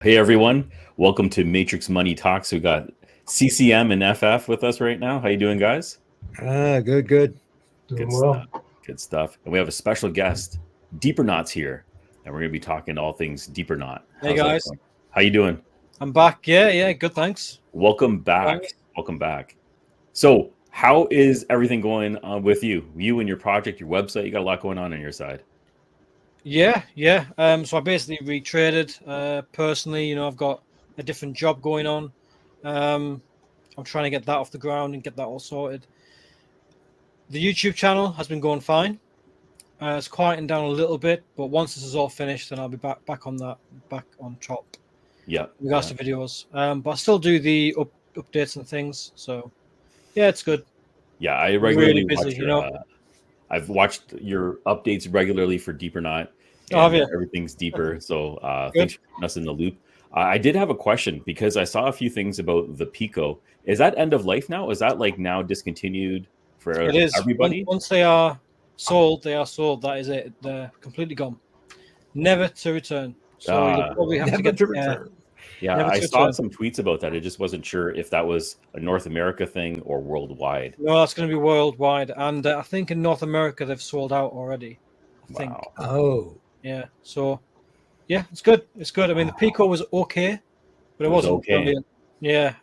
Hey everyone, welcome to Matrix Money Talks. We got CCM and FF with us right now. How you doing, guys? Good. Good Doing stuff. well. Good stuff. And we have a special guest, Deepernaut's here, and we're gonna be talking all things Deepernaut. Hey How's that guys, going? How you doing? I'm back. Yeah, good. Thanks. Welcome back. Thanks. Welcome back. So, how is everything going on with you? You and your project, your website. You got a lot going on your side. Yeah. So I basically retraded personally. I've got a different job going on. I'm trying to get that off the ground and get that all sorted. The YouTube channel has been going fine. It's quieting down a little bit, but once this is all finished, then I'll be back on top. Yeah. In regards to videos, but I still do the updates and things. So yeah, it's good. Yeah, I Really regularly busy, watch your. I've watched your updates regularly for Deepernaut, have and you? everything's deeper. So Good. thanks for keeping us in the loop. I did have a question because I saw a few things about the Pico. Is that end of life now? Is that like now discontinued for It is. everybody? Once they are sold, they are sold. That is it. They're completely gone, never to return. So you'll Uh, probably have to Never get to return. yeah, never I to saw return. some tweets about that. I just wasn't sure if that was a North America thing or worldwide. No, that's going to be worldwide, and I think in North America they've sold out already. I think. Wow. Oh, Yeah. So yeah, it's good. It's good. I mean, the Pico was okay, but It it was wasn't okay. brilliant. Yeah.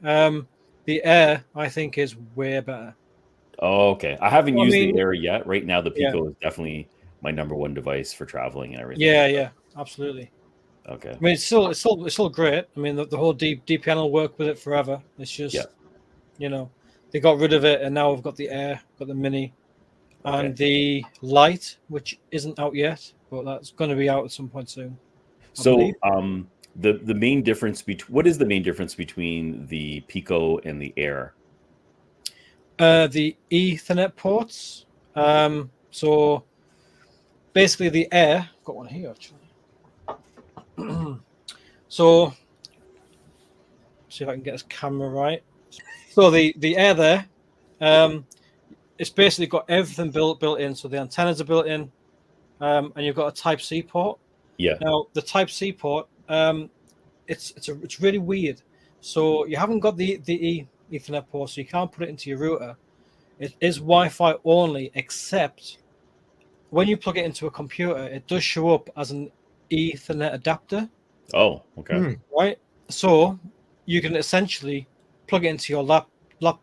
The Air I think is way better. Oh, okay. I haven't I used mean, the Air yet. Right now, the yeah, Pico is definitely my number one device for traveling and everything. yeah, absolutely. Okay. I mean, it's still great. I mean, the whole DPN will work with it forever. It's just, Yeah. They got rid of it, and now we've got the Air, got the Mini, Okay. and the Lite, which isn't out yet, but that's going to be out at some point soon. So, the main difference between what is the main difference between the Pico and the Air? The Ethernet ports. So basically, the Air. I've got one here actually. So, see if I can get this camera right. So the Air there, it's basically got everything built in. So the antennas are built in, and you've got a Type C port. Yeah. Now the Type C port, it's really weird. So you haven't got the Ethernet port, so you can't put it into your router. It is Wi-Fi only, except when you plug it into a computer, it does show up as an Ethernet adapter. Oh, okay. Right. So you can essentially plug it into your laptop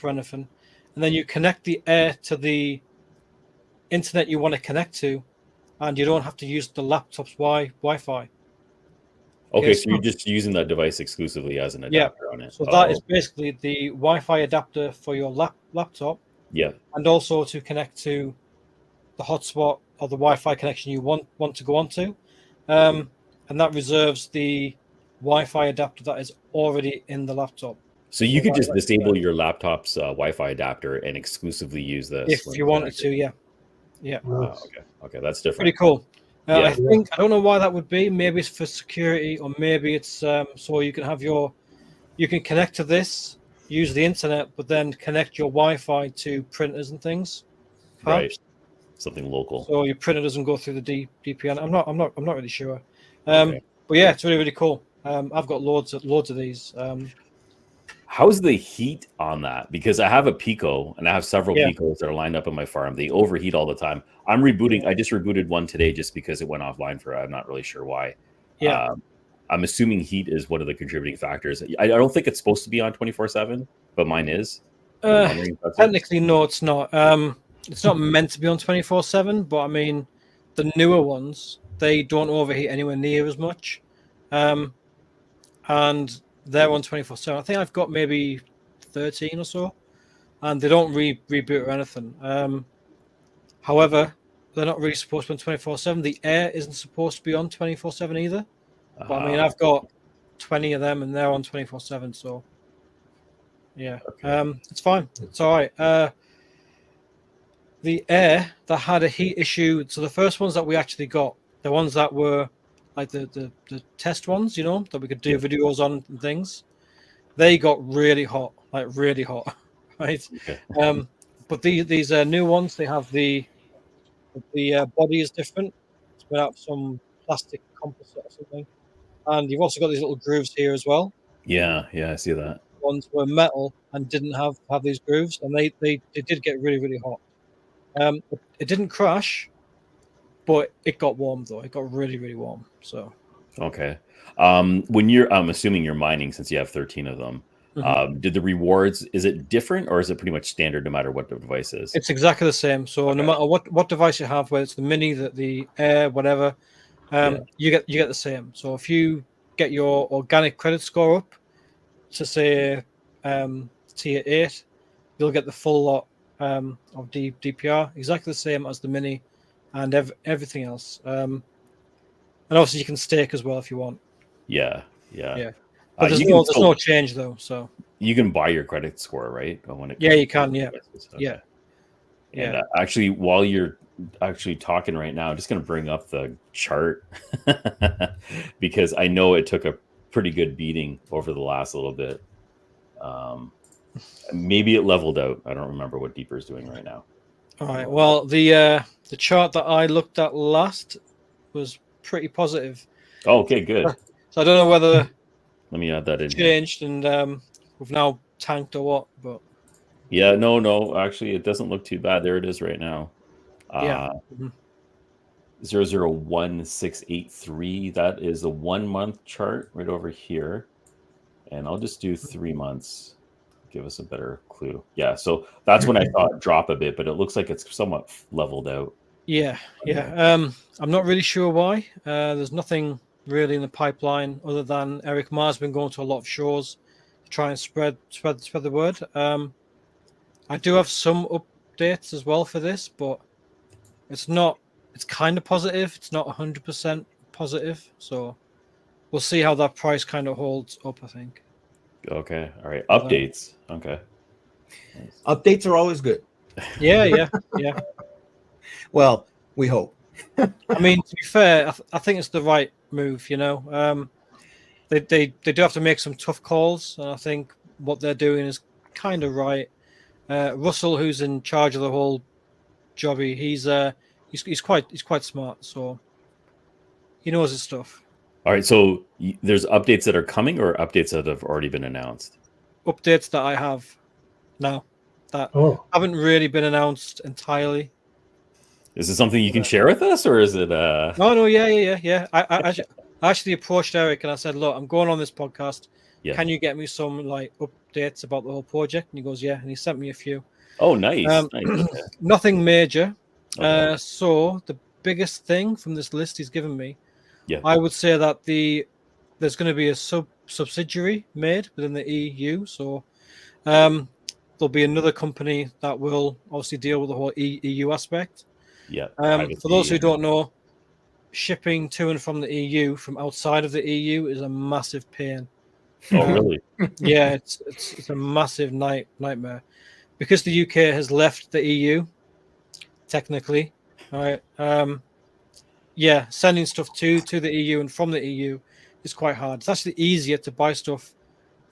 or anything, and then you connect the Air to the internet you want to connect to, and you don't have to use the laptop's Wi-Fi. Okay, so you're just using that device exclusively as an adapter on it. So that is basically the Wi-Fi adapter for your laptop. Yeah. And also to connect to the hotspot or the Wi-Fi connection you want to go onto, and that reserves the Wi-Fi adapter that is already in the laptop. So you could just disable your laptop's Wi-Fi adapter and exclusively use this if you wanted to. Yeah. Okay, that's different. Pretty cool. Yeah. I don't know why that would be. Maybe it's for security, or maybe it's so you can have you can connect to this, use the internet, but then connect your Wi-Fi to printers and things. Perhaps. Right. Something local. So your printer doesn't go through the DPN. I'm not really sure. Okay. But yeah, it's really cool. I've got loads of these. How's the heat on that? Because I have a Pico and I have several Picos that are lined up on my farm. They overheat all the time. I'm rebooting. I just rebooted one today just because it went offline for, I'm not really sure why. Yeah. I'm assuming heat is one of the contributing factors. I don't think it's supposed to be on 24/7, but mine is. Technically, no, it's not. It's not meant to be on 24/7, but I mean, the newer ones, they don't overheat anywhere near as much. And they're on 24/7. I think I've got maybe 13 or so, and they don't reboot or anything. However, they're not really supposed to be on 24/7. The Air isn't supposed to be on 24/7 either. But I mean, I've got 20 of them, and they're on 24/7. So yeah, it's fine. It's all right. The Air that had a heat issue. So the first ones that we actually got, the ones that were like the test ones, that we could do videos on and things, they got really hot, right? Okay. But these new ones, they have the body is different. It's made out of some plastic composite or something. and you've also got these little grooves here as well. Yeah, I see that. Ones were metal and didn't have these grooves, and they did get really, really hot. It didn't crash, but it got warm though. It got really, really warm. So okay. When I'm assuming you're mining since you have 13 of them. Did the rewards, is it different or is it pretty much standard no matter what the device is? it's exactly the same. So no matter what device you have, whether it's the mini, the Air, whatever, you get the same. So if you get your organic credit score up to say tier 8, you'll get the full lot of DPR, exactly the same as the mini and everything else. And obviously you can stake as well if you want. Yeah. But there's no change though. So you can buy your credit score, right? You can. Yeah. Okay. Yeah. And actually, while you're actually talking right now, I'm just going to bring up the chart because I know it took a pretty good beating over the last little bit. Maybe it leveled out. I don't remember what Deeper is doing right now. All right. Well, the chart that I looked at last was pretty positive. Oh, okay, good. So I don't know whether let me add that in. Changed here. And we've now tanked or what, but yeah, no. Actually, it doesn't look too bad. There it is right now. 001683. That is a 1 month chart right over here, and I'll just do 3 months. Give us a better clue. Yeah, so that's when I saw it drop a bit, but it looks like it's somewhat leveled out. Yeah. I'm not really sure why. There's nothing really in the pipeline other than Eric Ma's been going to a lot of shows to try and spread the word. I do have some updates as well for this, but it's kind of positive. It's not 100% positive, so we'll see how that price kind of holds up, I think. Okay, all right. Updates. Okay. Nice. Updates are always good. Yeah. Well, we hope. I mean, to be fair, I think it's the right move. You know, they do have to make some tough calls, and I think what they're doing is kind of right. Russell, who's in charge of the whole jobby, he's quite smart, so he knows his stuff. All right, so there's updates that are coming or updates that have already been announced? Updates that I have now that haven't really been announced entirely. Is it something you can share with us, or is it? No, yeah. I actually approached Eric and I said, "Look, I'm going on this podcast. Yeah. Can you get me some like updates about the whole project?" And he goes, "Yeah," and he sent me a few. Oh, nice. Nothing major. Okay. So the biggest thing from this list he's given me, I would say that there's going to be a subsidiary made within the EU. So there'll be another company that will obviously deal with the whole EU aspect. Yeah. For those who don't know, shipping to and from the EU from outside of the EU is a massive pain. Oh, really? Yeah, it's a massive nightmare because the UK has left the EU. Technically, all right. Sending stuff to the EU and from the EU is quite hard. It's actually easier to buy stuff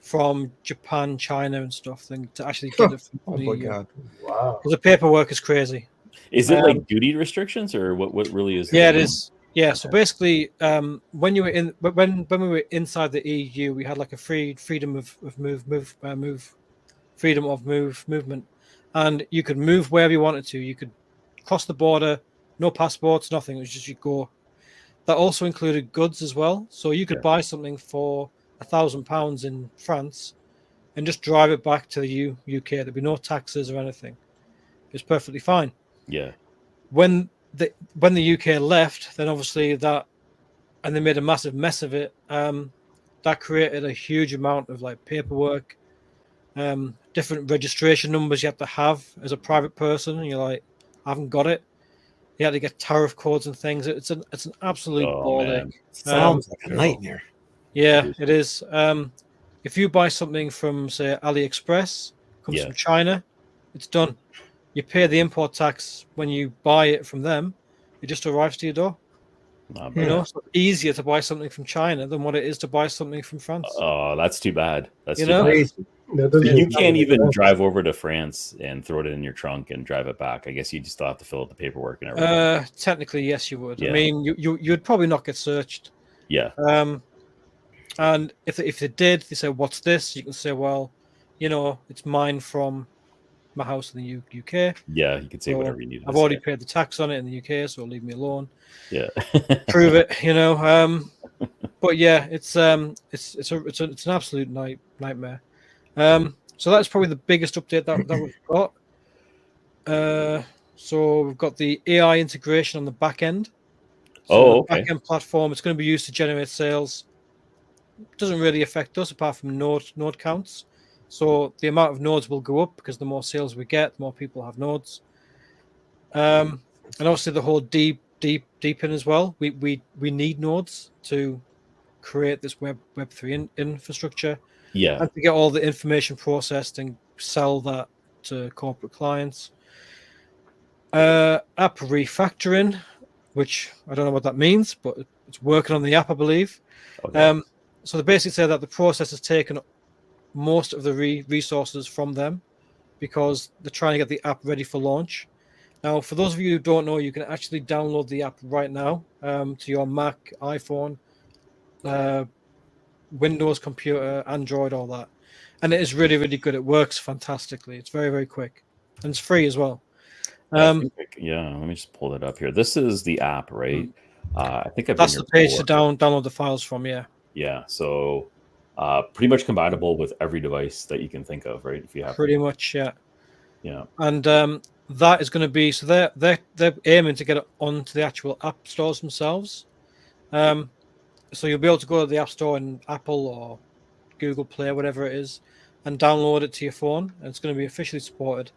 from Japan, China, and stuff than to actually get it from the EU. God! Wow. Because the paperwork is crazy. Is it like duty restrictions, or what really is? Yeah, it is. Yeah, so basically, when we were inside the EU, we had like a freedom of movement, and you could move wherever you wanted to. You could cross the border, no passports, nothing. It was just you go. That also included goods as well. So you could buy something for £1,000 in France, and just drive it back to the UK. There'd be no taxes or anything. It's perfectly fine. Yeah. When the UK left, then obviously and they made a massive mess of it. That created a huge amount of like paperwork, different registration numbers you have to have as a private person, and you're like, I haven't got it. You had to get tariff codes and things. It's an absolute ball ache. Sounds like a nightmare. Yeah, it is. If you buy something from say AliExpress, comes from China, it's done. You pay the import tax when you buy it from them. It just arrives to your door. You know, it's easier to buy something from China than what it is to buy something from France. Oh, that's too bad. That's you too know? bad. You can't even drive over to France and throw it in your trunk and drive it back. I guess you just still have to fill out the paperwork and everything. Technically, yes, you would. Yeah. I mean, you'd probably not get searched. Yeah. And if they did, they say, "What's this?" You can say, "Well, it's mine from my house in the UK. Yeah, you can say So whatever you need I've to already say. paid the tax on it in the UK, so leave me alone. Yeah. Prove it, But yeah, it's an absolute nightmare. So that's probably the biggest update that we've got. So we've got the AI integration on the back end. So Oh, the back okay. end platform, it's going to be used to generate sales. It doesn't really affect us apart from node counts. So the amount of nodes will go up because the more sales we get, the more people have nodes. And obviously the whole deepen as well. We need nodes to create this Web3 infrastructure Yeah. and to get all the information processed and sell that to corporate clients. App refactoring, which I don't know what that means, but it's working on the app, I believe. Okay. So they basically say that the process has taken most of the resources from them because they're trying to get the app ready for launch. Now, for those of you who don't know, you can actually download the app right now to your Mac, iPhone, Windows computer, Android, all that. And it is really, really good. It works fantastically. It's very, very quick. And it's free as well. I think, let me just pull it up here. This is the app, right? I think I've been That's here the page before. to download the files from, yeah. Yeah. So pretty much compatible with every device that you can think of, right? If you have Pretty much, yeah. Yeah. And that is going to be so they're aiming to get it onto the actual app stores themselves. So you'll be able to go to the App Store in Apple or Google Play, whatever it is, and download it to your phone. And it's going to be officially supported.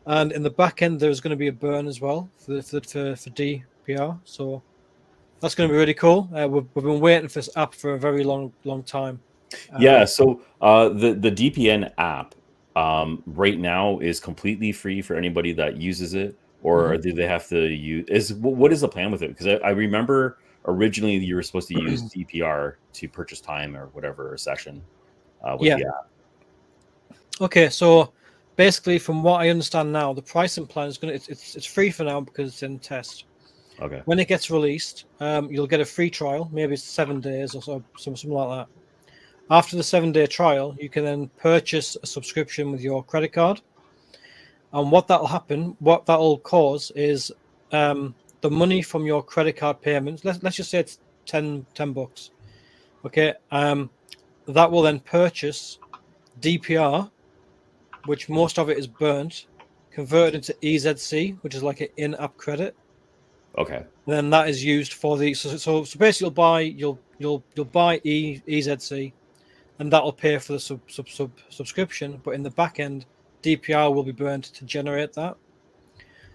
And in the back end, there's going to be a burn as well for DPR. So that's going to be really cool. We've been waiting for this app for a very long time. Yeah. So the DPN app right now is completely free for anybody that uses it, or do they have to use? What is the plan with it? Because I remember originally you were supposed to use DPR to purchase time or whatever session with Yeah. the app. Okay, so basically, from what I understand now, the pricing plan is it's free for now because it's in test. Okay. When it gets released, you'll get a free trial, maybe it's 7 days or so, something like that. After the 7-day trial, you can then purchase a subscription with your credit card. And what that'll cause is the money from your credit card payments. Let's just say it's 10 bucks. Okay, that will then purchase DPR, which most of it is burnt, converted into EZC, which is like an in-app credit. Okay. And then that is used for the so basically you'll buy EZC, and that'll pay for the subscription. But in the back end, DPR will be burned to generate that.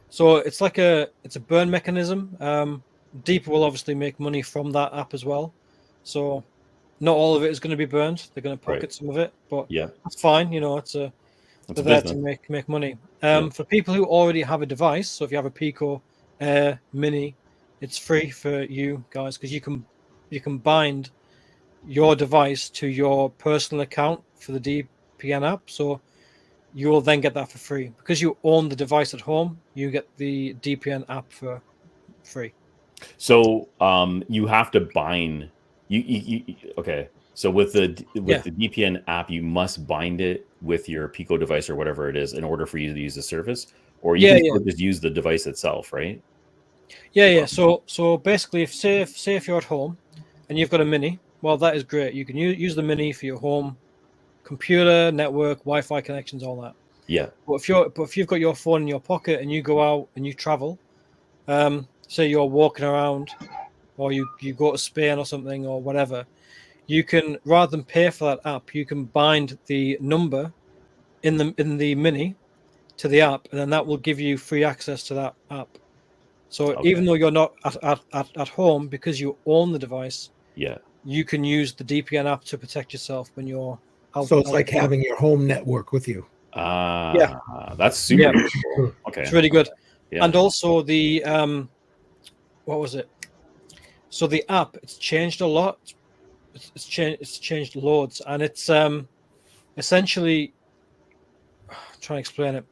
So it's a burn mechanism. Deeper will obviously make money from that app as well. So not all of it is going to be burned. They're going to pocket some of it, but Yeah. that's fine. It's a they're there business. to make money. Yeah. For people who already have a device, so if you have a Pico Air Mini, it's free for you guys because you can bind your device to your personal account for the DPN app. So you will then get that for free because you own the device at home. You get the DPN app for free. So you have to bind okay. So with the DPN app, you must bind it with your Pico device or whatever it is in order for you to use the service, or you can still just use the device itself, right? Yeah. So basically, if you're at home and you've got a Mini, well, that is great. You can use the Mini for your home computer, network, Wi-Fi connections, all that. Yeah. But if you've got your phone in your pocket and you go out and you travel, say you're walking around or you go to Spain or something or whatever, you can, rather than pay for that app, you can bind the number in the Mini to the app, and then that will give you free access to that app. So even though you're not at home, because you own the device, you can use the DPN app to protect yourself when you're out. So it's like having your home network with you. That's super cool. Okay. It's really good. Yeah. And also the what was it? So the app, it's changed a lot. It's changed loads, and it's essentially, I'm trying to explain it.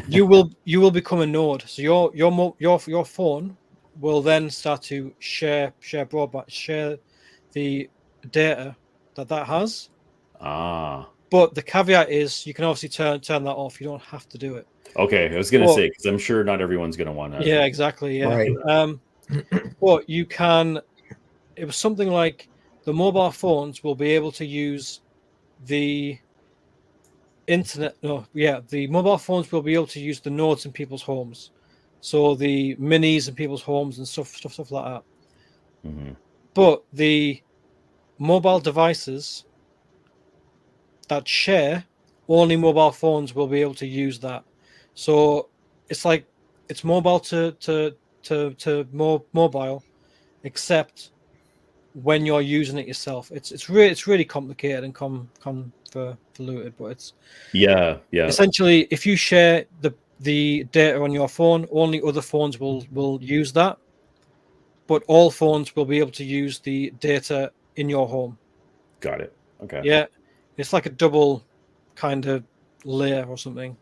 You will become a node. So your phone will then start to share broadband, share the data that has. Ah. But the caveat is you can obviously turn that off. You don't have to do it. Okay, I was going to say, because I'm sure not everyone's going to want to. Yeah, exactly. Yeah. Right. But you can. It was something like the mobile phones will be able to use the internet. No, yeah, the mobile phones will be able to use the nodes in people's homes. So the minis in people's homes and stuff like that. Mm-hmm. But the mobile devices that share, only mobile phones will be able to use that. So it's like it's mobile to mobile, except when you're using it yourself. It's really complicated and convoluted, but it's Yeah. essentially if you share the data on your phone, only other phones will use that, but all phones will be able to use the data in your home. Got it. Okay. Yeah, it's like a double kind of layer or something.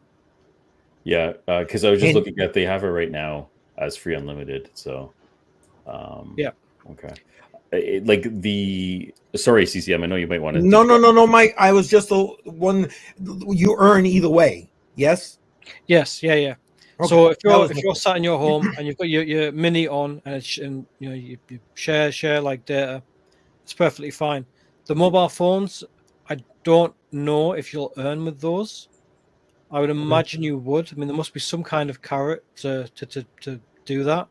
Yeah, because I was just looking at they have it right now as free unlimited. So, Yeah. Okay. Like sorry, CCM. I know you might want to. No, Mike. I was just the one. You earn either way. Yes. Yes. Yeah. Yeah. Okay. So if you're sat in your home and you've got your mini on and you know you share like data, it's perfectly fine. The mobile phones, I don't know if you'll earn with those. I would imagine you would. I mean, there must be some kind of carrot to do that.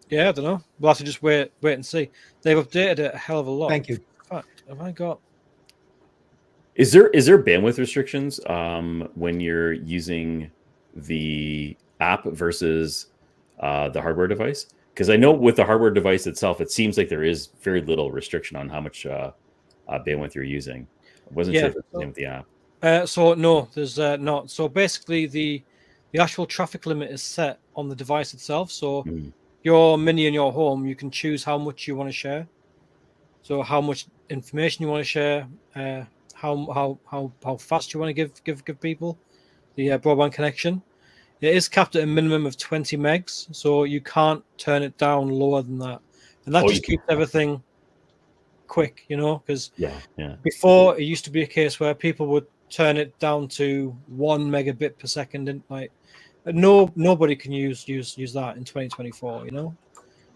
Yeah, I don't know. We'll have to just wait and see. They've updated it a hell of a lot. Thank you. In fact, have I got? Is there bandwidth restrictions when you're using the app versus the hardware device? Because I know with the hardware device itself, it seems like there is very little restriction on how much bandwidth you're using. I wasn't sure if it's the same with the app. So no, there's not. So basically, the actual traffic limit is set on the device itself. So your mini in your home, you can choose how much you want to share. So how much information you want to share, how fast you want to give people the broadband connection. It is capped at a minimum of 20 megs, so you can't turn it down lower than that, and that just keeps everything quick, because before it used to be a case where people would turn it down to 1 megabit per second, and like nobody can use that in 2024,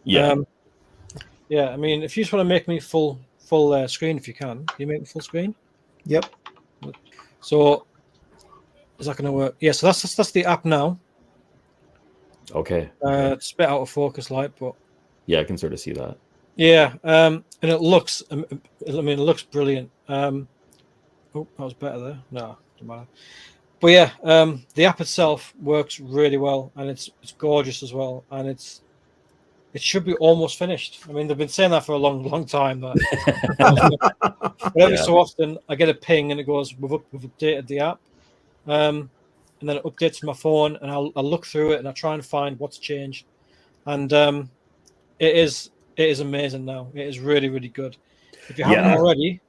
Yeah, I mean, if you just want to make me full screen, if you can you make me full screen? Yep. So is that going to work? Yeah, so that's the app now. Okay. It's a bit out of focus, light, but yeah, I can sort of see that. Yeah, and it looks. I mean, it looks brilliant. Oh, that was better there. No, doesn't matter. But yeah, the app itself works really well, and it's gorgeous as well, and it should be almost finished. I mean, they've been saying that for a long time. But every so often, I get a ping and it goes, "We've updated the app," and then it updates my phone, and I'll look through it and I try and find what's changed, and it is amazing now. It is really, really good. If you haven't already,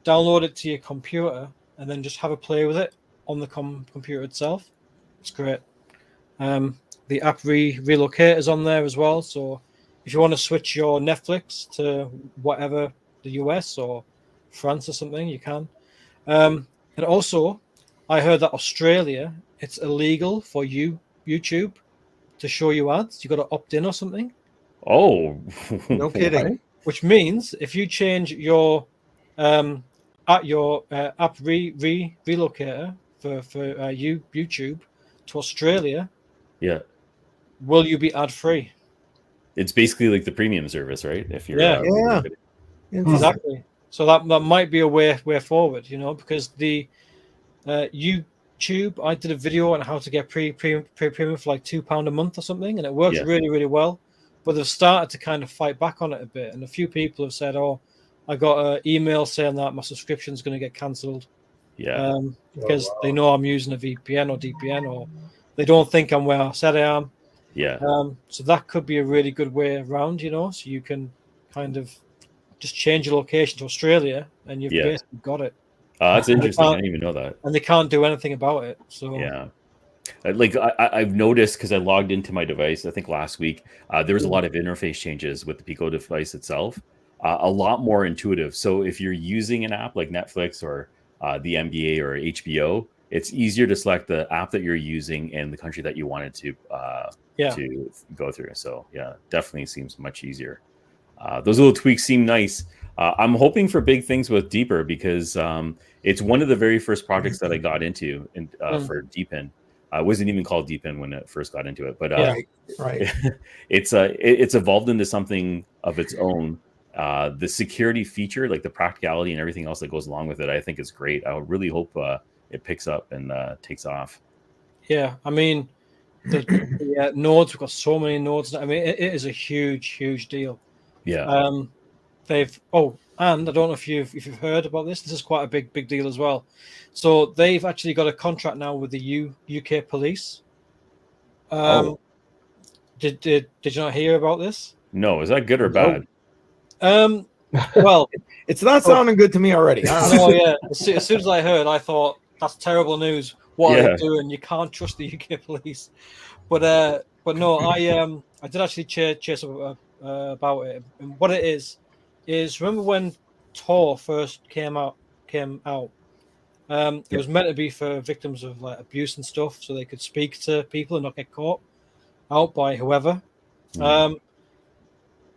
download it to your computer and then just have a play with it on the computer itself. It's great. The app relocate is on there as well. So if you want to switch your Netflix to whatever, the US or France or something, you can. And also, I heard that Australia, it's illegal for YouTube to show you ads. You got to opt in or something. Oh, no kidding. Which means if you change your app relocator for YouTube to Australia, will you be ad free? It's basically like the premium service, right? If you're exactly. So that might be a way forward, because the YouTube, I did a video on how to get premium for like £2 a month or something, and it works really, really well. But they've started to kind of fight back on it a bit, and a few people have said, "Oh, I got an email saying that my subscription is going to get cancelled." Because they know I'm using a VPN or DPN, or they don't think I'm where I said I am. So that could be a really good way around, so you can kind of just change your location to Australia, and you've basically got it. That's interesting. I didn't even know that. And they can't do anything about it. So like I've noticed, because I logged into my device, I think last week, there was a lot of interface changes with the Pico device itself. a lot more intuitive. So if you're using an app like Netflix or the NBA or HBO, it's easier to select the app that you're using and the country that you wanted to go through. So yeah, definitely seems much easier. Those little tweaks seem nice. I'm hoping for big things with Deeper because it's one of the very first projects that I got into for Deepin. I wasn't even called Deepin when I first got into it, but right. it's evolved into something of its own. The security feature, like the practicality and everything else that goes along with it, I think is great. I really hope it picks up and takes off. Yeah, I mean, the nodes, we've got so many nodes. I mean, it is a huge deal. Yeah. And I don't know if you've heard about this. This is quite a big deal as well. So they've actually got a contract now with the UK police. Did you not hear about this? No, is that good or bad? Well, it's not sounding good to me already. No, yeah. As soon as I heard, I thought that's terrible news. What are they doing? You can't trust the UK police. But no, I did actually chase up about it. And what it is remember when Tor first came out? It was meant to be for victims of like abuse and stuff, so they could speak to people and not get caught out by whoever.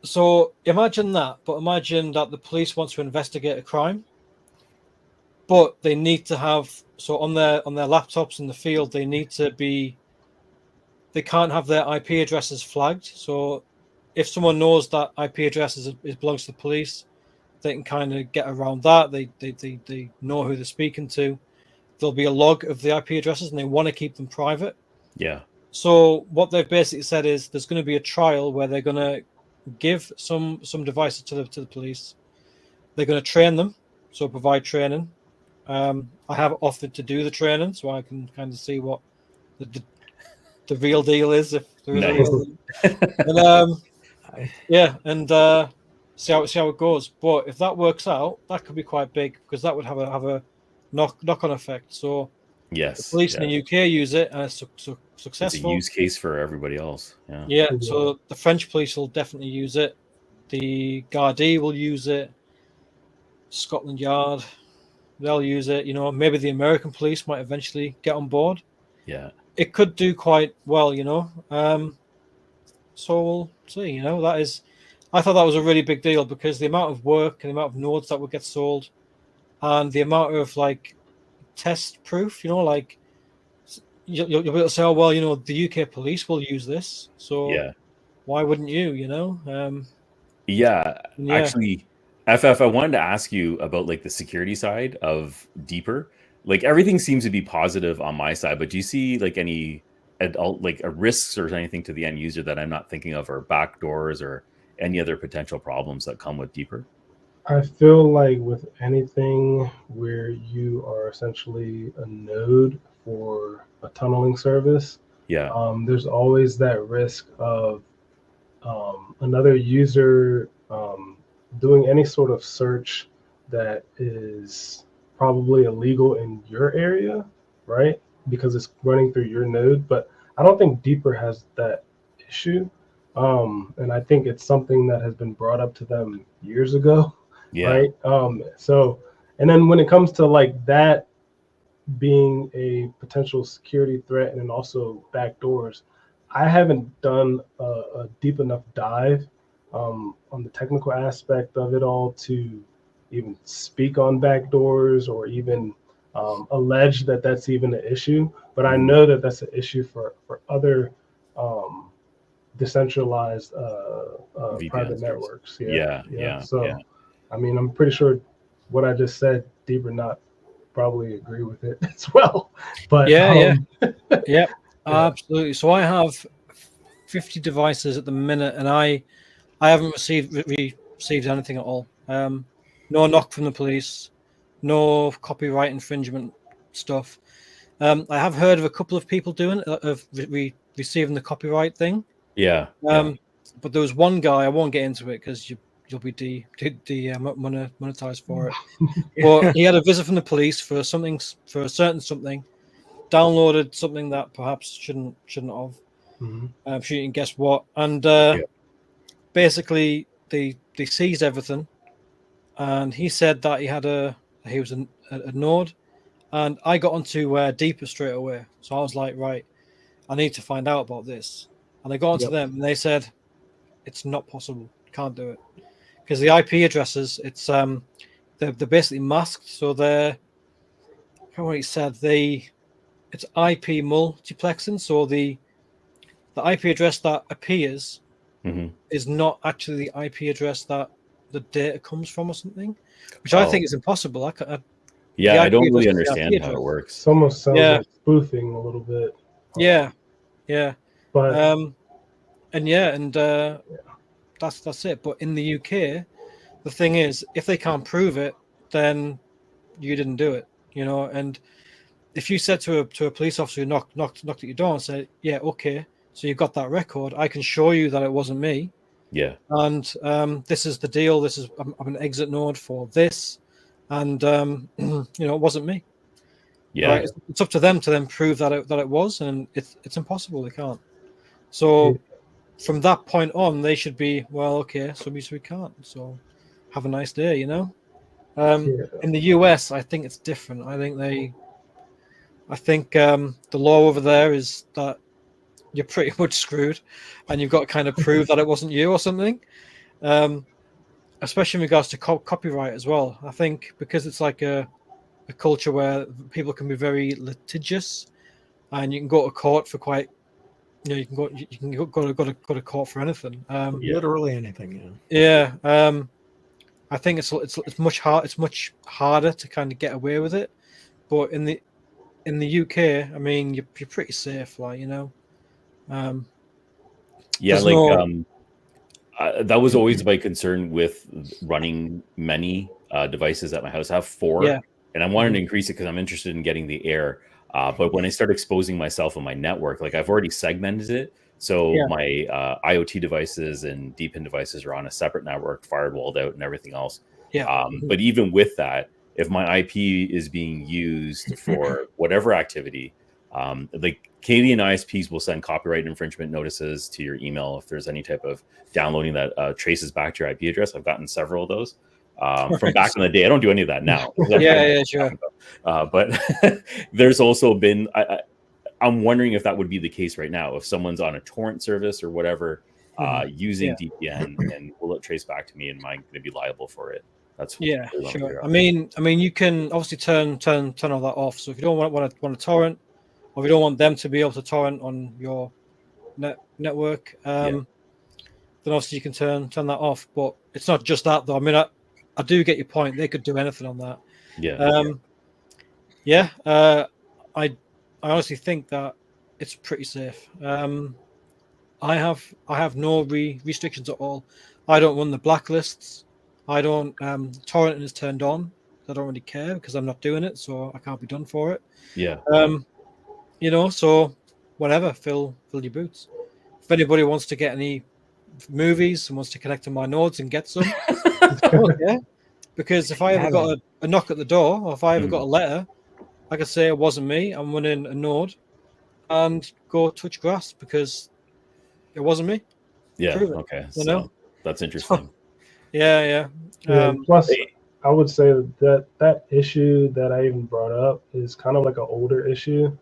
So imagine that, but imagine that the police want to investigate a crime, but they need to have on their laptops in the field, they can't have their IP addresses flagged. So if someone knows that IP address belongs to the police, they can kind of get around that. They know who they're speaking to. There'll be a log of the IP addresses, and they want to keep them private. Yeah. So what they've basically said is there's going to be a trial where they're going to give some devices to the police. They're going to train them, so provide training. I have offered to do the training, so I can kind of see what the real deal is, if there is a real deal. And see how it goes. But if that works out, that could be quite big because that would have a knock-on effect. So yes, the police in the UK use it, and it's successful. It's a use case for everybody else. Yeah. So the French police will definitely use it. The Gardaí will use it. Scotland Yard, they'll use it. You know, maybe the American police might eventually get on board. Yeah. It could do quite well, you know. So we'll see. You know, I thought that was a really big deal because the amount of work and the amount of nodes that would get sold, and the amount of like test proof. You know, like you'll be able to say, oh well, you know, the UK police will use this, so why wouldn't you? You know. Actually, FF, I wanted to ask you about like the security side of Deeper. Like everything seems to be positive on my side, but do you see like any risks or anything to the end user that I'm not thinking of, or backdoors or any other potential problems that come with Deeper? I feel like with anything where you are essentially a node for a tunneling service, there's always that risk of another user doing any sort of search that is probably illegal in your area, right? Because it's running through your node. But I don't think Deeper has that issue. And I think it's something that has been brought up to them years ago, right? So, and then when it comes to like that being a potential security threat and then also backdoors, I haven't done a deep enough dive on the technical aspect of it all to even speak on backdoors or even allege that that's even an issue. But I know that that's an issue for other decentralized private networks. So, I mean, I'm pretty sure what I just said, Deepernaut probably agree with it as well. But absolutely. So I have 50 devices at the minute, and I haven't received anything at all. No knock from the police, no copyright infringement stuff. I have heard of a couple of people doing it, of receiving the copyright thing. But there was one guy, I won't get into it because you'll be monetized for it. But he had a visit from the police for a certain something, downloaded something that perhaps shouldn't have. Shouldn't guess what, and basically they seized everything, and he said that he was a node, and I got onto Deeper straight away. So I was like, right, I need to find out about this, and I got onto them, and they said it's not possible, can't do it, because the IP addresses, it's they're basically masked, so they're, how he said, it's IP multiplexing, so the IP address that appears is not actually the IP address that the data comes from or something, which I think is impossible. I don't really understand how it works. It almost sounds like spoofing a little bit. Yeah. But that's it. But in the UK, the thing is, if they can't prove it, then you didn't do it, and if you said to a police officer who knocked at your door and said, yeah, okay, so you've got that record, I can show you that it wasn't me. Yeah. And this is the deal. I'm an exit node for this. And, it wasn't me. Yeah. Right? It's up to them to then prove that it was. And it's impossible. They can't. So from that point on, they should be, well, okay, so we can't. So have a nice day, In the US, I think it's different. I think the law over there is that you're pretty much screwed, and you've got to kind of prove that it wasn't you or something. Especially in regards to copyright as well. I think because it's like a culture where people can be very litigious, and you can go to court for quite, you can go to court for anything. Literally anything. Yeah. I think it's much harder to kind of get away with it, but in the UK, I mean, you're pretty safe, that was always my concern with running many devices at my house. I have 4, and I'm wanting to increase it because I'm interested in getting the air. But when I start exposing myself on my network, like I've already segmented it, so my IoT devices and DPIN devices are on a separate network, firewalled out, and everything else. But even with that, if my IP is being used for whatever activity, the Canadian ISPs will send copyright infringement notices to your email if there's any type of downloading that traces back to your IP address. I've gotten several of those from back in the day. I don't do any of that now. Sure. But there's also been, I'm wondering if that would be the case right now. If someone's on a torrent service or whatever, using DPN, and will it trace back to me, and am I going to be liable for it? That's sure. I mean, you can obviously turn all that off. So if you don't want to torrent, or if you don't want them to be able to torrent on your network, then obviously you can turn that off. But it's not just that, though. I mean, I do get your point. They could do anything on that. I honestly think that it's pretty safe. I have no restrictions at all. I don't run the blacklists. I don't torrenting is turned on. I don't really care because I'm not doing it, so I can't be done for it. So whatever, fill your boots. If anybody wants to get any movies and wants to connect to my nodes and get some, because if I ever got a knock at the door, or if I ever got a letter, I could say it wasn't me. I'm running a node, and go touch grass because it wasn't me. Okay. So that's interesting. Plus, I would say that issue that I even brought up is kind of like an older issue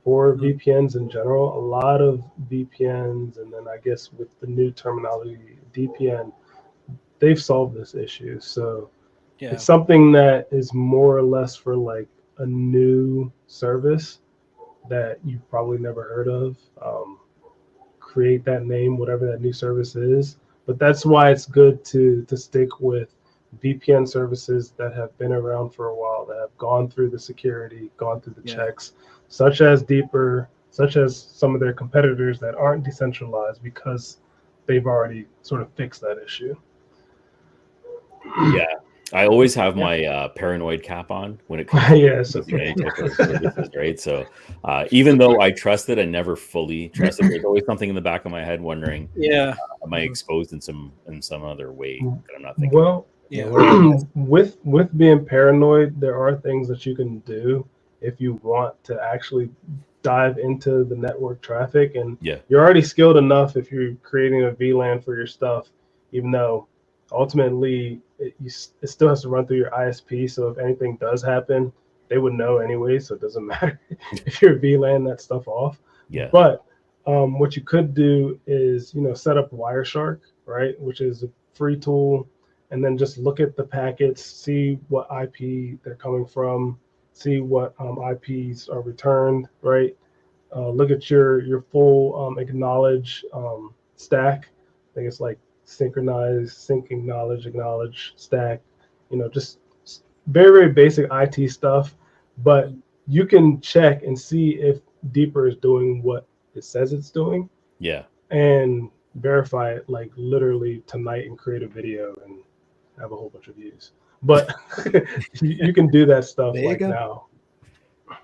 for VPNs in general. A lot of VPNs, and then I guess with the new terminology DPN, they've solved this issue. So it's something that is more or less for like a new service that you've probably never heard of. Create that name, whatever that new service is. But that's why it's good to stick with VPN services that have been around for a while, that have gone through the security, gone through the checks, such as Deeper, such as some of their competitors that aren't decentralized, because they've already sort of fixed that issue. I always have my paranoid cap on when it comes to any type of services, right? So even though I trust it, I never fully trust it. There's always something in the back of my head wondering, am I exposed in some other way that I'm not thinking? Well, with being paranoid, there are things that you can do if you want to actually dive into the network traffic. And you're already skilled enough if you're creating a VLAN for your stuff, even though ultimately it still has to run through your ISP. So if anything does happen, they would know anyway. So it doesn't matter if you're VLAN that stuff off. Yeah. But what you could do is, set up Wireshark, right? Which is a free tool. And then just look at the packets, see what IP they're coming from, see what IPs are returned, right? Look at your full acknowledge stack. I think it's like synchronize, sync, acknowledge stack. Just very, very basic IT stuff. But you can check and see if Deeper is doing what it says it's doing. Yeah. And verify it like literally tonight and create a video and have a whole bunch of views. But you can do that stuff like now.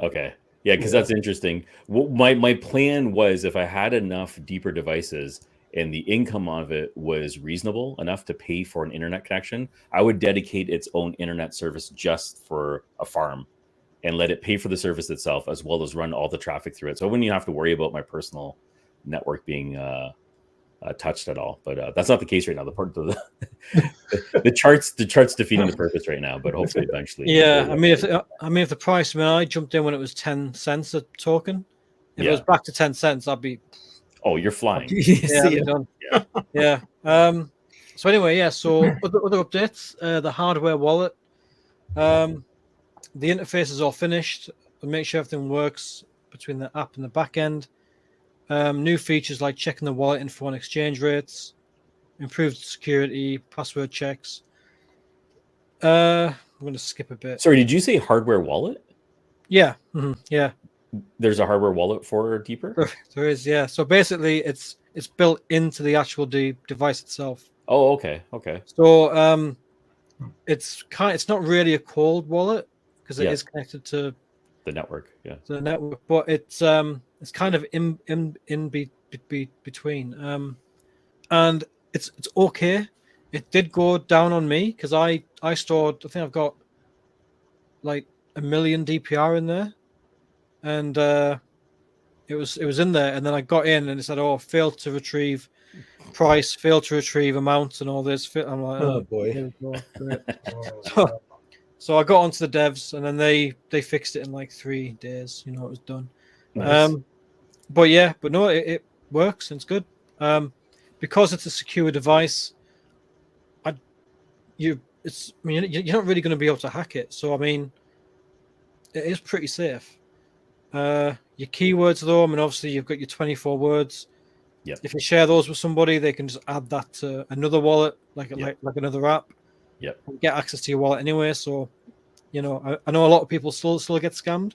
Okay. Yeah, because that's interesting. My plan was, if I had enough Deeper devices and the income of it was reasonable enough to pay for an internet connection, I would dedicate its own internet service just for a farm and let it pay for the service itself, as well as run all the traffic through it. So I wouldn't even have to worry about my personal network being touched at all. But that's not the case right now. The charts defeating the purpose right now, but hopefully eventually. Yeah, if the price, I jumped in when it was 10 cents a token. If it was back to 10 cents, I'd be. Oh, you're flying. Yeah, I'd be done. Yeah. So anyway, so other updates. The hardware wallet. The interface is all finished. We'll make sure everything works between the app and the back end. New features like checking the wallet info and exchange rates, improved security, password checks. I'm going to skip a bit. Sorry, did you say hardware wallet? Yeah. Mm-hmm. Yeah. There's a hardware wallet for Deeper? There is, yeah. So basically, it's built into the actual device itself. Oh, okay. Okay. So it's not really a cold wallet because it is connected to the network. Yeah. The network, but it's kind of in between. And it's okay. It did go down on me because I stored. I think I've got like 1 million DPR in there, and it was in there. And then I got in and it said, "Oh, failed to retrieve price, failed to retrieve amount, and all this." I'm like, "Oh boy." So I got onto the devs, and then they fixed it in like 3 days. It was done. Nice. But no, it works and it's good. Because it's a secure device. You're not really going to be able to hack it. So it is pretty safe. Your keywords, though, obviously you've got your 24 words. Yep. If you share those with somebody, they can just add that to another wallet, like another app. Yep. Get access to your wallet anyway. So, I know a lot of people still get scammed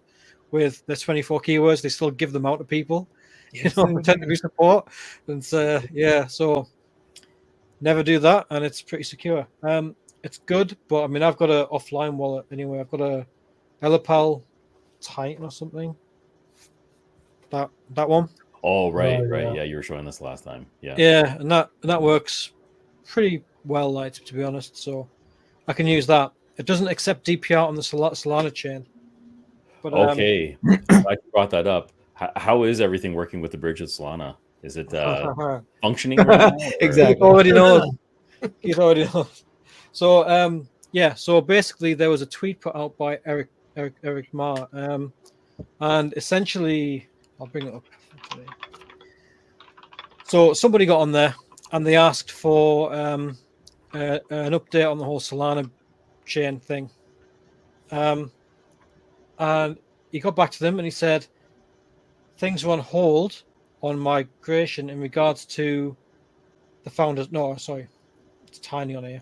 with their 24 keywords. They still give them out to people, pretend to be support. And so never do that. And it's pretty secure. It's good, but I've got an offline wallet anyway. I've got a Elapal Titan or something. That one. Oh, right. Yeah, you were showing this last time. Yeah. Yeah, and that works pretty well, like, to be honest. So I can use that. It doesn't accept DPR on the Solana chain. But, okay, I brought that up. How is everything working with the bridge with Solana? Is it functioning right now? Exactly. He already knows. He already knows. So so basically there was a tweet put out by Eric Ma, and essentially I'll bring it up. Actually. So somebody got on there and they asked for an update on the whole Solana chain thing. And he got back to them and he said things were on hold on migration in regards to the founders. No, sorry, it's tiny on here.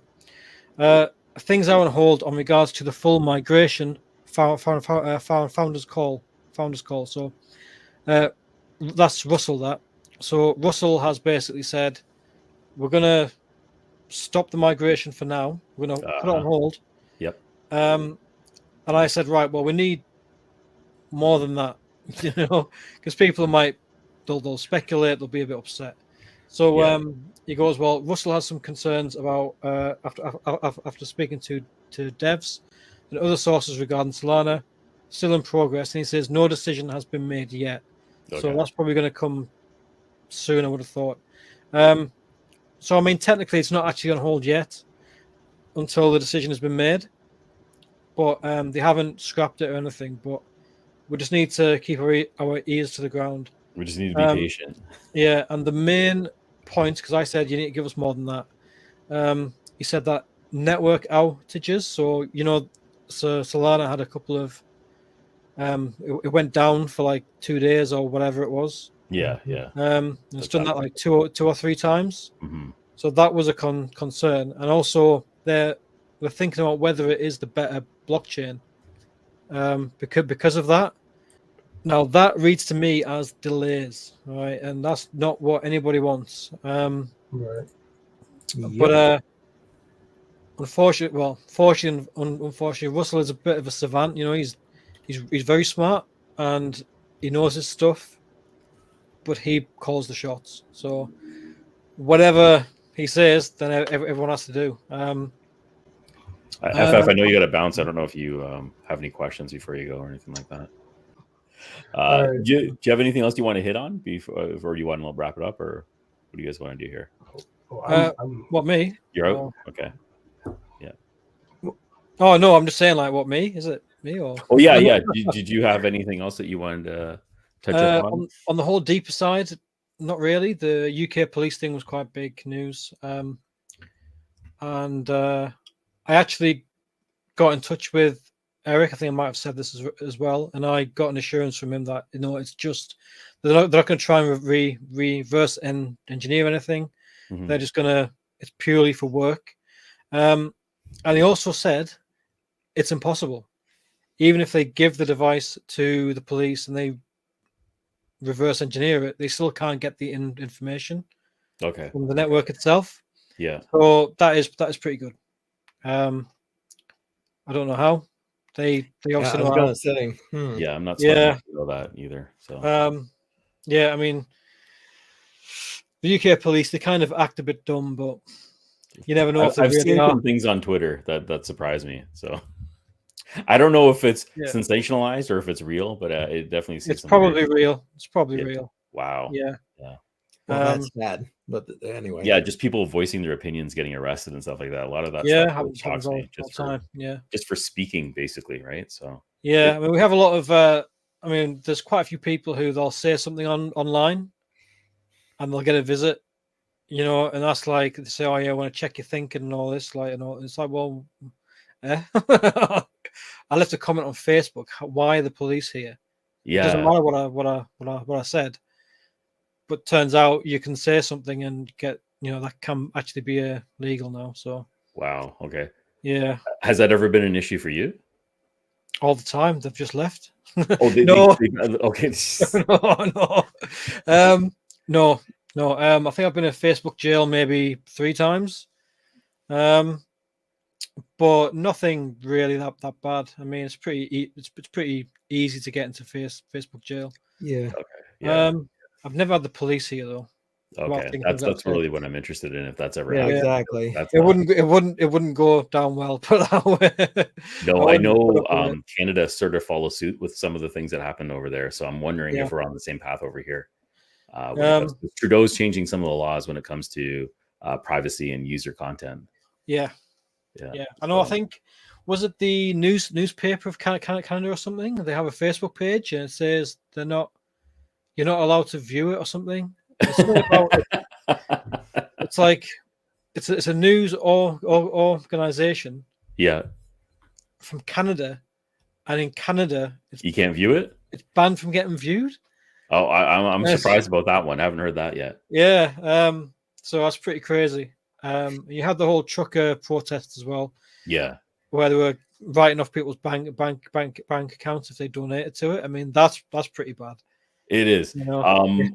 Things are on hold on regards to the full migration founders call. So that's Russell. That so Russell has basically said we're gonna stop the migration for now. We're gonna put it on hold. Yep. And I said, right, well, we need more than that, because people they'll speculate, they'll be a bit upset. So he goes, well, Russell has some concerns about after speaking to devs and other sources regarding Solana, still in progress, and he says no decision has been made yet. Okay. So that's probably going to come soon, I would have thought. So technically, it's not actually on hold yet. until the decision has been made. But they haven't scrapped it or anything. But we just need to keep our ears to the ground. We just need to be patient. Yeah, and the main point, because I said you need to give us more than that. He said that network outages. So so Solana had a couple of. It went down for like 2 days or whatever it was. Yeah. It's done that like two or three times. Mm-hmm. So that was a concern, and also they're thinking about whether it is the better blockchain. Because of that. Now that reads to me as delays, right? And that's not what anybody wants. Right. But unfortunately, Russell is a bit of a savant. He's very smart and he knows his stuff, but he calls the shots. So whatever he says, then everyone has to do. FF, I know you got to bounce. I don't know if you have any questions before you go or anything like that. Do you have anything else you want to hit on before you want to wrap it up, or what do you guys want to do here? What, me? You're out? Okay. Yeah. Oh, no, I'm just saying, like, what, me? Is it me? Or? Oh, yeah. Did you have anything else that you wanted to touch up on? On the whole deeper side, not really. The UK police thing was quite big news. And I actually got in touch with Eric. I think I might have said this as well. And I got an assurance from him that, it's just, they're not going to try and reverse engineer anything. Mm-hmm. They're just going to, it's purely for work. And he also said it's impossible. Even if they give the device to the police and they reverse engineer it, they still can't get the information from the network itself. Yeah. So that is pretty good. I don't know how. They obviously know how. Saying, Yeah, I'm not smart enough to know that either. So yeah, I mean, the UK police, they kind of act a bit dumb, but you never know if they I've really seen are. some things on Twitter that surprised me. So I don't know if it's sensationalized or if it's real, but it definitely seems. It's probably real. It's probably real. Wow. Yeah. Well, that's bad. But anyway. Yeah, just people voicing their opinions, getting arrested and stuff like that. A lot of that stuff really shocks me. Just for speaking, basically, right? So I mean, we have a lot of. I mean, there's quite a few people who they'll say something online, and they'll get a visit, and that's like they say, "Oh yeah, I want to check your thinking and all this." Like, it's like, well, I left a comment on Facebook. Why are the police here? Yeah, it doesn't matter what I said. But turns out you can say something and get, that can actually be legal now. So wow, okay, yeah. Has that ever been an issue for you? All the time. They've just left. Oh, no. Okay. No. I think I've been in Facebook jail maybe 3 times. But nothing really that bad. I mean, it's pretty easy to get into Facebook jail. Yeah. Okay. Yeah. I've never had the police here though. Okay, that's really what I'm interested in. If that's ever happened, exactly. It wouldn't go down well. Put it that way. No, I know Canada sort of follows suit with some of the things that happened over there. So I'm wondering if we're on the same path over here. Trudeau's changing some of the laws when it comes to privacy and user content. Yeah. I know. I think was it the newspaper of Canada or something? They have a Facebook page and it says you're not allowed to view it or something. It's like it's a news organization. Yeah. From Canada, and in Canada, you can't view it. It's banned from getting viewed. Oh, I'm surprised about that one. I haven't heard that yet. Yeah. So that's pretty crazy. You had the whole trucker protest as well. Yeah. Where they were writing off people's bank accounts if they donated to it. I mean, that's pretty bad. It is.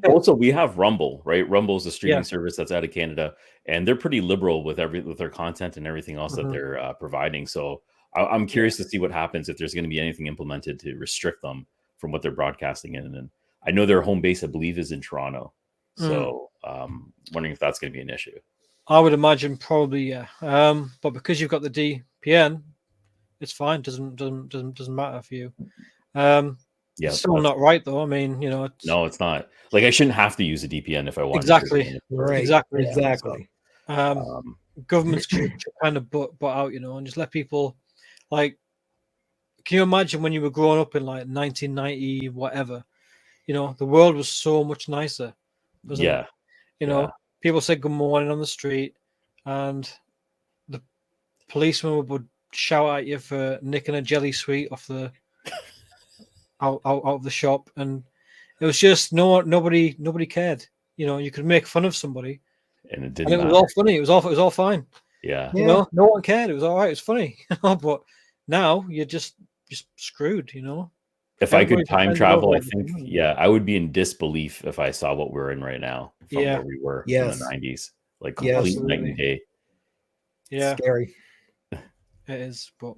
Also, we have Rumble, right? Rumble is a streaming service that's out of Canada, and they're pretty liberal with their content and everything else that they're providing. So I'm curious to see what happens if there's going to be anything implemented to restrict them from what they're broadcasting in. And I know their home base, I believe, is in Toronto. So wondering if that's going to be an issue. I would imagine probably, yeah. But because you've got the DPN, it's fine. Doesn't matter for you. Yeah, it's still not right though. I mean, no, it's not. Like I shouldn't have to use a DPN if I want. Exactly. Right. Exactly. Exactly. governments should kind of butt out, and just let people like. Can you imagine when you were growing up in like 1990, whatever? The world was so much nicer, wasn't it? People said good morning on the street, and the policeman would shout at you for nicking a jelly sweet off the out of the shop, and it was just nobody cared. You could make fun of somebody, and it didn't. And it was all funny. It was all fine. Yeah. No one cared. It was all right. It was funny. But now you're just screwed. If I could time travel, I think I would be in disbelief if I saw what we're in right now from where we were in the 90s, like complete night and day. Yeah, scary. It is, but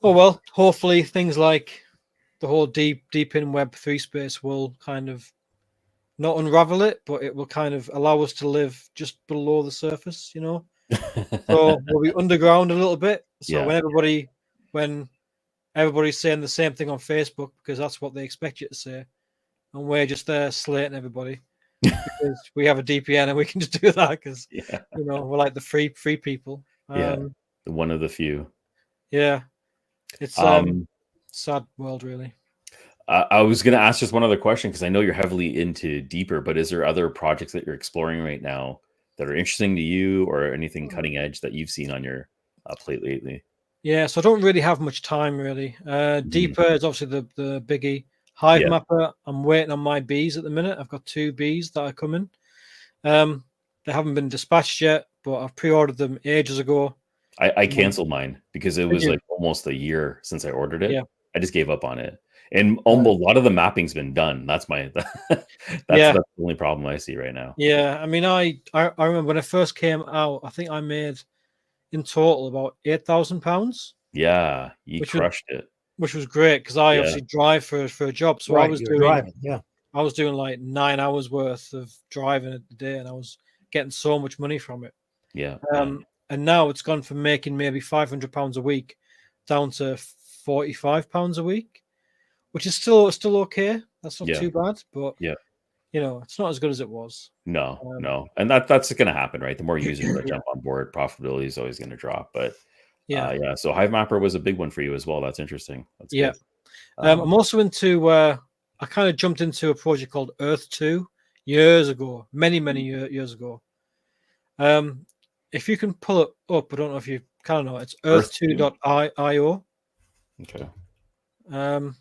well, hopefully things like the whole deep in Web3 space will kind of not unravel it, but it will kind of allow us to live just below the surface, So we'll be underground a little bit. So when everybody's saying the same thing on Facebook because that's what they expect you to say, and we're just there slating everybody because we have a DPN and we can just do that because we're like the free people. One of the few. Yeah, it's sad world, really. I was going to ask just one other question because I know you're heavily into Deeper, but is there other projects that you're exploring right now that are interesting to you, or anything cutting edge that you've seen on your plate lately? Yeah, so I don't really have much time, really. Deeper is obviously the biggie. Hive Mapper, I'm waiting on my bees at the minute. I've got 2 bees that are coming. They haven't been dispatched yet, but I've pre-ordered them ages ago. I canceled mine because it was like almost a year since I ordered it. Yeah. I just gave up on it. And almost a lot of the mapping's been done. That's the only problem I see right now. Yeah, I mean, I remember when it first came out, I think I made in total about £8,000. Yeah, you crushed it. Which was great because I obviously drive for a job. So I was doing like 9 hours worth of driving a day, and I was getting so much money from it. Yeah. And now it's gone from making maybe £500 a week down to £45 a week, which is still okay. That's not too bad, but it's not as good as it was. No, and that's going to happen, right? The more users that jump on board, profitability is always going to drop. But so Hive Mapper was a big one for you as well. That's interesting. That's good. I'm also into. I kind of jumped into a project called Earth 2 years ago, many years ago. If you can pull it up, I don't know if you kind of know. It's earth2.io. Okay. I'm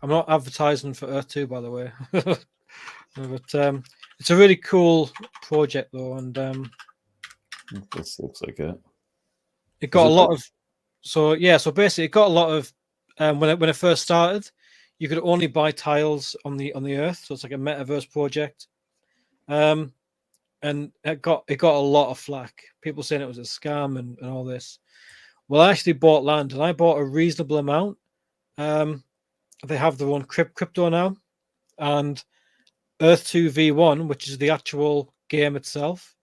not advertising for Earth 2, by the way, but it's a really cool project though, and this looks like it. It got a lot of. So basically, it got a lot of. When it first started, you could only buy tiles on the Earth, so it's like a metaverse project. And it got a lot of flack. People saying it was a scam and all this. Well, I actually bought land, and I bought a reasonable amount. They have their own crypto now, and Earth 2 V1, which is the actual game itself,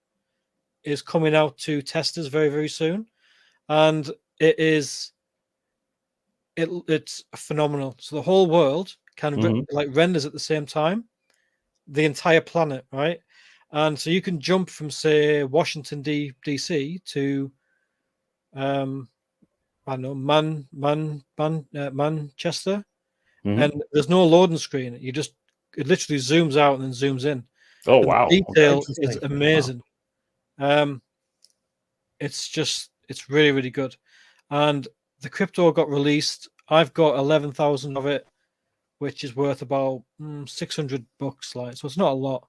is coming out to testers very, very soon, and it's phenomenal. So the whole world can renders at the same time, the entire planet, right? And so you can jump from, say, Washington DC to I don't know, Manchester, and there's no loading screen. It literally zooms out and then zooms in. Oh, wow! The detail is amazing. Wow. It's really, really good. And the crypto got released. I've got 11,000 of it, which is worth about $600. So it's not a lot,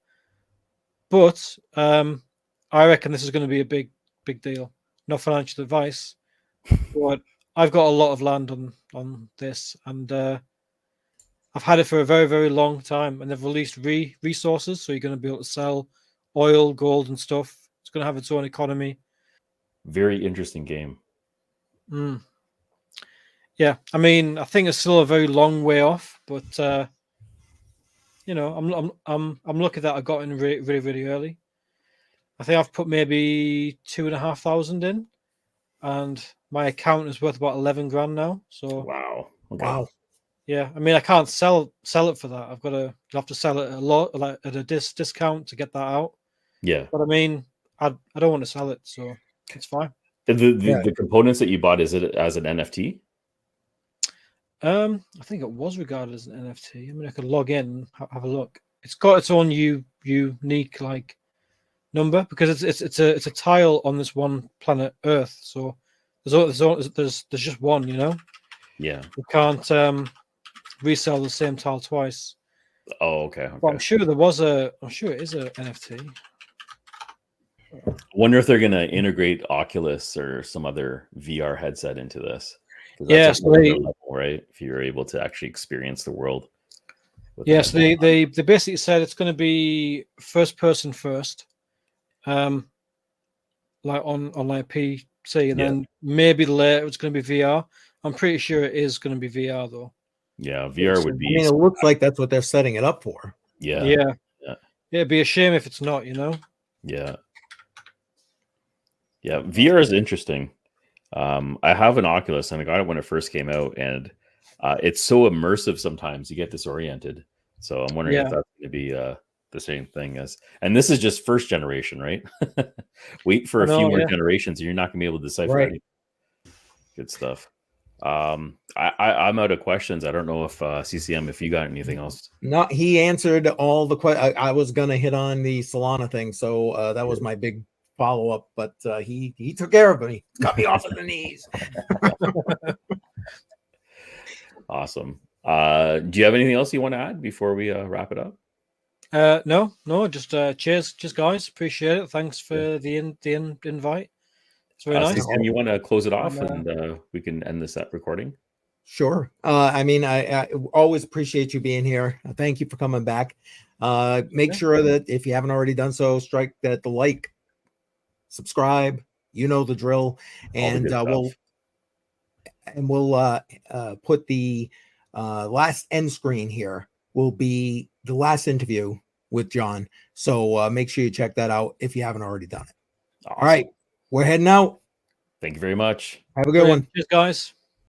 but I reckon this is going to be a big deal. Not financial advice, but I've got a lot of land on this, and I've had it for a very, very long time. And they've released resources, so you're going to be able to sell oil, gold, and stuff. It's going to have its own economy. Very interesting game. Yeah, I mean, I think it's still a very long way off, but I'm lucky that I got in really, really, really early. I think I've put maybe 2,500 in, and my account is worth about 11 grand now. So wow, okay. Wow. Yeah, I mean, I can't sell it for that. You'll have to sell it a lot, like at a discount to get that out. Yeah, but I mean, I don't want to sell it, so it's fine. The components that you bought, is it as an NFT? I think it was regarded as an NFT. I mean, I could log in, have a look. It's got its own unique like number because it's a tile on this one planet Earth. So there's just one, you know. Yeah. You can't resell the same tile twice. Oh, okay. But I'm sure it is a NFT. I wonder if they're going to integrate Oculus or some other VR headset into this. Yes, level, right? If you're able to actually experience the world. Yes, they basically said it's going to be first person first, like on like PC, and then maybe later it's going to be VR. I'm pretty sure it is going to be VR though. Yeah, VR would be. I mean, it looks like that's what they're setting it up for. Yeah. It'd be a shame if it's not, you know. Yeah. VR is interesting. I have an Oculus and I got it when it first came out, and it's so immersive sometimes you get disoriented. So I'm wondering if that's going to be the same thing as. And this is just first generation, right? Wait for a few more generations, and you're not going to be able to decipher anything. Good stuff. I'm out of questions. I don't know if CCM, if you got anything else. No, he answered all the questions. I was going to hit on the Solana thing, so that was my big follow-up, but he took care of me. Got me off of the knees. Awesome. Do you have anything else you want to add before we wrap it up? No, just cheers guys, appreciate it. Thanks for the invite. It's very nice. Sam, you want to close it off and we can end this recording? Sure. I mean, I always appreciate you being here. Thank you for coming back. Make sure that if you haven't already done so, strike the like, subscribe, you know the drill, and we'll put the last end screen here will be the last interview with John. So make sure you check that out if you haven't already done it. Awesome. All right, we're heading out. Thank you very much. Have a good one. Cheers, guys.